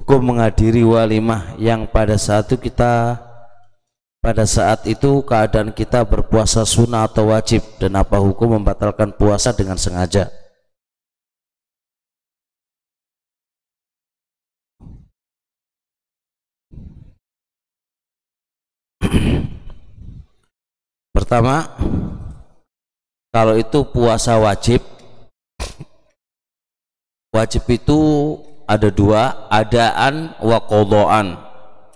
hukum menghadiri walimah yang pada saat itu keadaan kita berpuasa sunnah atau wajib, dan apa hukum membatalkan puasa dengan sengaja? Pertama, kalau itu puasa wajib itu ada dua, adaan wa qodhoan.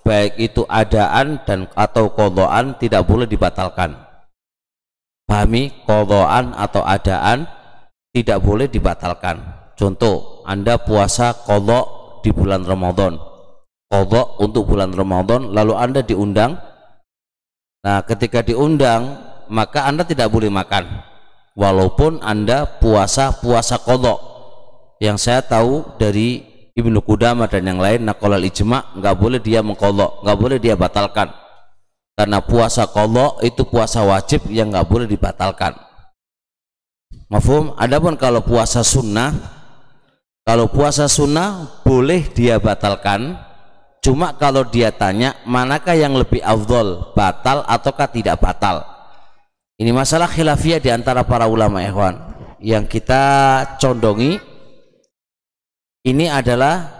Baik itu adaan dan atau qodhoan tidak boleh dibatalkan. Pahami, qodhoan atau adaan tidak boleh dibatalkan. Contoh, Anda puasa qodho di bulan Ramadan, qodho untuk bulan Ramadan, lalu Anda diundang. Nah, ketika diundang maka Anda tidak boleh makan walaupun Anda puasa qodho. Yang saya tahu dari Ibnu Qudamah dan yang lain, naqalal ijma', nggak boleh dia mengqadha, nggak boleh dia batalkan, karena puasa qadha itu puasa wajib yang nggak boleh dibatalkan. Mafhum? Adapun kalau puasa sunnah boleh dia batalkan, cuma kalau dia tanya manakah yang lebih afdol, batal ataukah tidak batal. Ini masalah khilafiyah di antara para ulama, ikhwan. Yang kita condongi ini adalah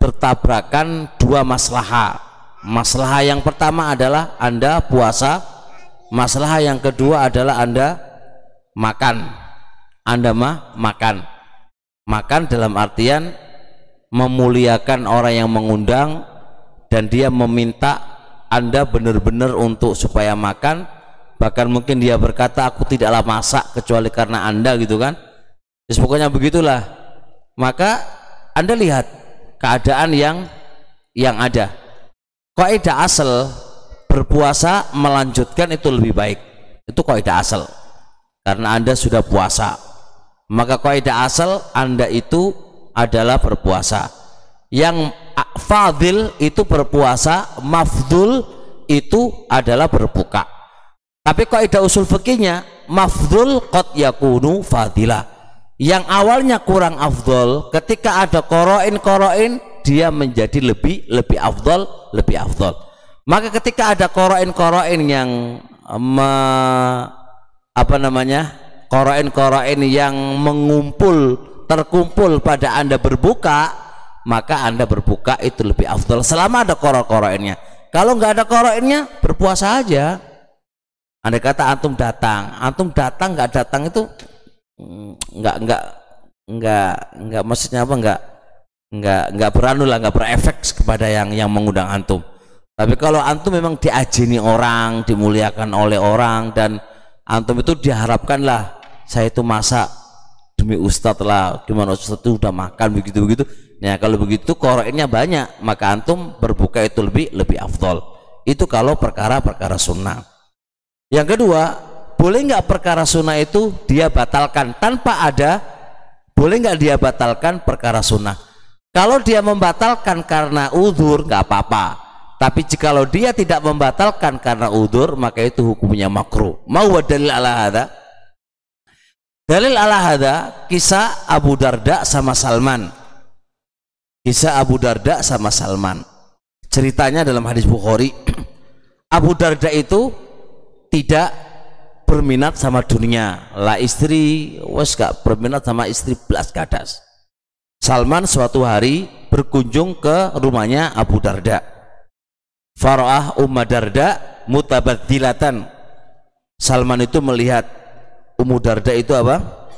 bertabrakan dua maslahah. Maslahah yang pertama adalah Anda puasa, maslahah yang kedua adalah Anda makan. Anda makan dalam artian memuliakan orang yang mengundang, dan dia meminta Anda benar-benar untuk supaya makan, bahkan mungkin dia berkata aku tidaklah masak kecuali karena Anda, gitu kan. Jadi pokoknya begitulah. Maka Anda lihat keadaan yang ada. Kaidah asal berpuasa melanjutkan itu lebih baik. Itu kaidah asal. Karena Anda sudah puasa, maka kaidah asal Anda itu adalah berpuasa. Yang fadil itu berpuasa, mafdul itu adalah berbuka. Tapi kaidah usul fikihnya mafdul qad yakunu fadilah. Yang awalnya kurang afdol, ketika ada koroin dia menjadi lebih afdol. Maka ketika ada koroin yang koroin yang terkumpul pada Anda berbuka, maka Anda berbuka itu lebih afdol selama ada koroinnya. Kalau nggak ada koroinnya, berpuasa aja. Andai kata antum datang nggak datang itu enggak maksudnya apa, enggak beranu lah, enggak berefek kepada yang mengundang antum. Tapi kalau antum memang diajeni orang, dimuliakan oleh orang, dan antum itu diharapkan lah, saya itu masak demi ustadz lah, gimana ustadz itu udah makan begitu. Nah, kalau begitu koroinnya banyak, maka antum berbuka itu lebih afdol. Itu kalau perkara sunnah. Yang kedua, boleh nggak perkara sunnah itu dia batalkan tanpa ada? Boleh nggak dia batalkan perkara sunnah? Kalau dia membatalkan karena udzur nggak apa-apa. Tapi jikalau dia tidak membatalkan karena udzur, maka itu hukumnya makruh. Mau dalil ala hadza? Dalil ala hadza kisah Abu Darda sama Salman. Kisah Abu Darda sama Salman. Ceritanya dalam hadis Bukhari. Abu Darda itu tidak berminat sama dunia, lah istri wes gak berminat sama istri belas gadas. Salman suatu hari berkunjung ke rumahnya Abu Darda. Fara'ah Ummu Darda mutabadzilatan. Salman itu melihat Ummu Darda itu apa?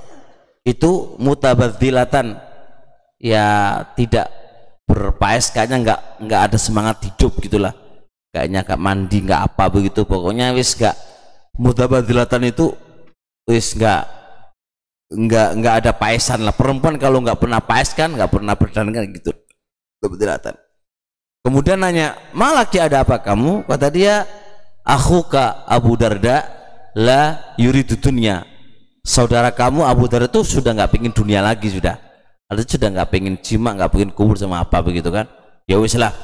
Itu mutabadzilatan, ya tidak berpaes, kayaknya nggak ada semangat hidup gitulah, kayaknya gak mandi nggak apa begitu, pokoknya wis gak mutabadzilatan itu wis nggak ada paesan lah. Perempuan kalau nggak pernah paes kan nggak pernah berdandan gitu, mutabadzilatan. Kemudian nanya, malaki ada apa kamu? Kata dia, akhuka Abu Darda la yuridu dunya. Saudara kamu Abu Darda itu sudah nggak pengen dunia lagi, sudah nggak pengen jima, nggak pengen kubur sama apa begitu kan. Ya wis lah.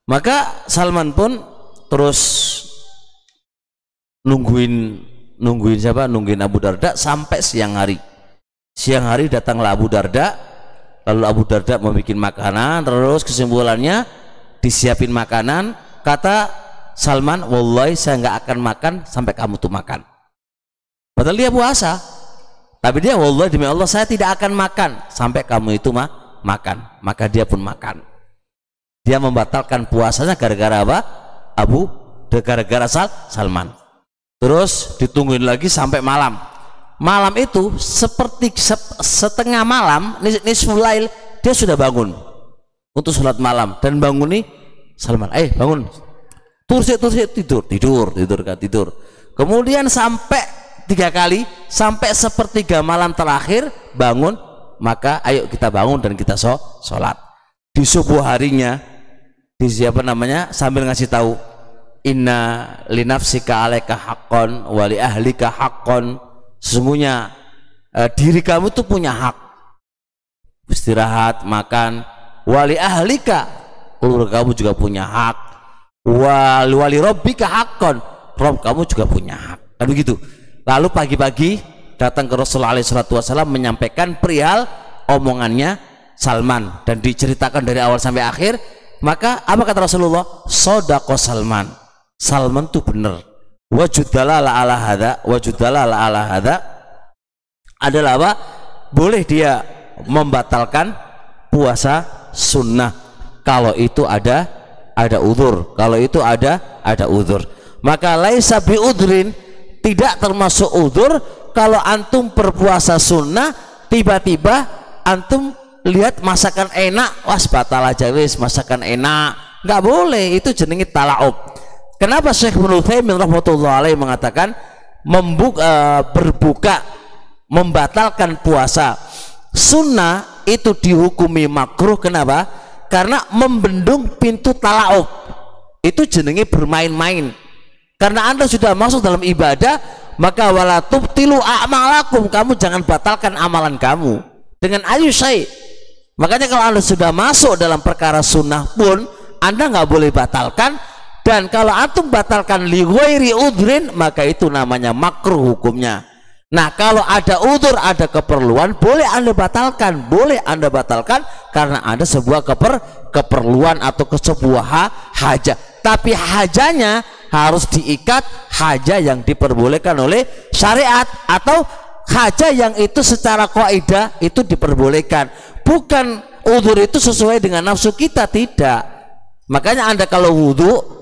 Maka Salman pun terus nungguin siapa? Nungguin Abu Darda sampai siang hari. Siang hari datanglah Abu Darda, Lalu Abu Darda membuat makanan, terus kesimpulannya disiapin makanan. Kata Salman, wallahi saya nggak akan makan sampai kamu tuh makan. Padahal dia puasa, tapi dia wallahi demi Allah saya tidak akan makan sampai kamu itu makan. Maka dia pun makan. Dia membatalkan puasanya gara-gara apa? Gara-gara Salman. Terus ditungguin lagi sampai malam. Malam itu seperti setengah malam, nisful lail, dia sudah bangun untuk sholat malam. Dan bangun nih Salman, bangun, tidur. Kemudian sampai 3 kali, sampai sepertiga malam terakhir bangun. Maka ayo kita bangun dan kita sholat. Di subuh harinya, di siapa namanya, sambil ngasih tahu, inna linafsika alaika haqqon wa li ahlika haqqon, sesungguhnya diri kamu tuh punya hak istirahat, makan, wali ahlika, keluarga kamu juga punya hak, wali rabbika haqqon, Rob kamu juga punya hak. Kan begitu. Lalu pagi-pagi datang ke Rasulullah SAW menyampaikan perihal omongannya Salman dan diceritakan dari awal sampai akhir. Maka apa kata Rasulullah? Sodaqo Salman. Salman tuh benar. Wajudalala ala hadza adalah apa? Boleh dia membatalkan puasa sunnah kalau itu ada udzur. Kalau itu ada udzur. Maka laisa bi udrin, tidak termasuk udzur kalau antum berpuasa sunnah tiba-tiba antum lihat masakan enak, was batal aja wis, masakan enak, nggak boleh, itu jenenge talaub. Kenapa Syekh Ibnu Utsaimin rahimahullah alaihi mengatakan berbuka membatalkan puasa sunnah itu dihukumi makruh? Kenapa? Karena membendung pintu talaub, itu jenenge bermain-main. Karena Anda sudah masuk dalam ibadah, maka wala tubtilu a'malakum, kamu jangan batalkan amalan kamu dengan ayu syai'. Makanya kalau Anda sudah masuk dalam perkara sunnah pun Anda nggak boleh batalkan. Dan kalau antum batalkan li ghairi udhrin, maka itu namanya makruh hukumnya. Nah, kalau ada udzur, ada keperluan, boleh Anda batalkan, karena ada sebuah keperluan atau sebuah hajat. Tapi hajanya harus diikat haja yang diperbolehkan oleh syariat, atau haja yang itu secara kaidah itu diperbolehkan. Bukan udzur itu sesuai dengan nafsu kita, tidak. Makanya Anda kalau wudhu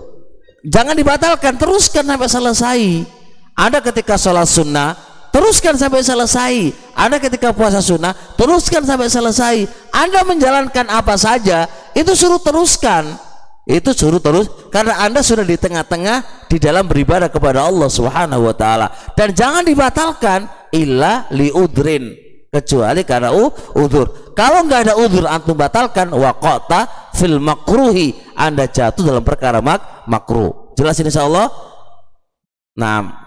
jangan dibatalkan, teruskan sampai selesai. Anda ketika sholat sunnah teruskan sampai selesai. Anda ketika puasa sunnah teruskan sampai selesai. Anda menjalankan apa saja itu suruh teruskan, karena Anda sudah di tengah-tengah di dalam beribadah kepada Allah Subhanahu wa taala. Dan jangan dibatalkan illa li udrin, kecuali karena udzur. Kalau nggak ada udzur antum batalkan, waqata fil makruhi, Anda jatuh dalam perkara makruh. Jelas ini insyaallah. Nah,